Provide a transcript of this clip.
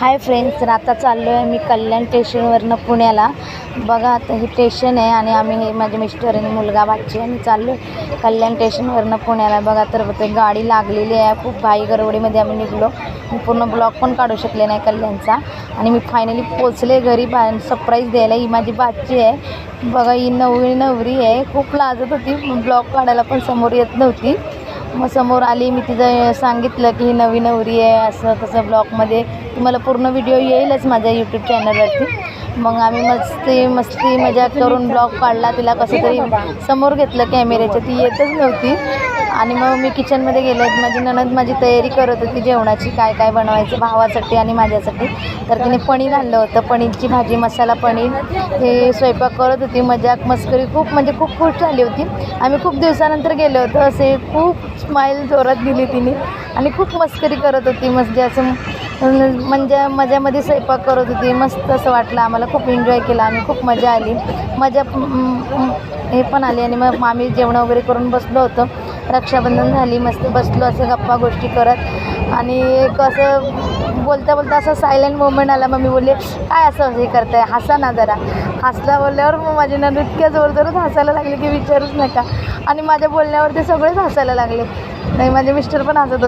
Hi friends, तर आता चाललो आहे मी कल्याण स्टेशनवरनं पुण्याला. बघा आता हे स्टेशन आहे आणि आम्ही हे माझे मिस्टर आणि मुलगा बाची आणि चाललो आहे कल्याण स्टेशनवरनं पुण्याला. बघा तर ते गाडी लागलेली आहे. खूप घाई गडबडीमध्ये आम्ही निघलो. मी पूर्ण ब्लॉग पण काढू शकले नाही कल्याणचा. आणि मी फायनली पोचले घरी. सरप्राईज द्यायला ही माझी बाची आहे. बघा ही नवरी आहे. खूप लाजत होती, ब्लॉग काढायला पण समोर येत नव्हती. मग समोर आली, मी तिचं सांगितलं की ही नवरी आहे असं तसं. ब्लॉगमध्ये तुम्हाला पूर्ण व्हिडिओ येईलच माझ्या यूट्यूब चॅनलवरती. मग आम्ही मस्ती मजाक करून ब्लॉग काढला. तिला कसं तरी समोर घेतलं कॅमेऱ्याच्या, ती येतच नव्हती. आणि मग मी किचनमध्ये गेले. माझी नणंद माझी तयारी करत होती जेवणाची, काय काय बनवायचं भावासाठी आणि माझ्यासाठी. तर तिने पनीर आणलं होतं, पनीरची भाजी, मसाला पनीर हे स्वयंपाक करत होती. मजाक मस्करी खूप खूप खुश झाली होती. आम्ही खूप दिवसानंतर गेलो होतो. असे खूप स्माईल जोरात दिली तिने आणि खूप मस्करी करत होती. असं मजामध्ये स्वयंपाक करत होती. मस्त असं वाटलं आम्हाला. खूप एन्जॉय केला आम्ही. खूप मजा आली. हे पण आली. आणि मग आम्ही जेवण वगैरे करून बसलो होतो. रक्षाबंधन झाली, मस्त बसलो असं गप्पा गोष्टी करत. आणि एक असं बोलता असं सायलेंट मोमेंट आला. मग मी बोलले काय असं हे करताय, हसा ना जरा. हसला बोलल्यावर मग माझी नणंद इतक्या जोरजोरात हसायला लागले की विचारूच नका. आणि माझ्या बोलण्यावर ते सगळेच हसायला लागले. नाही, माझे मिस्टर पण हसत होते.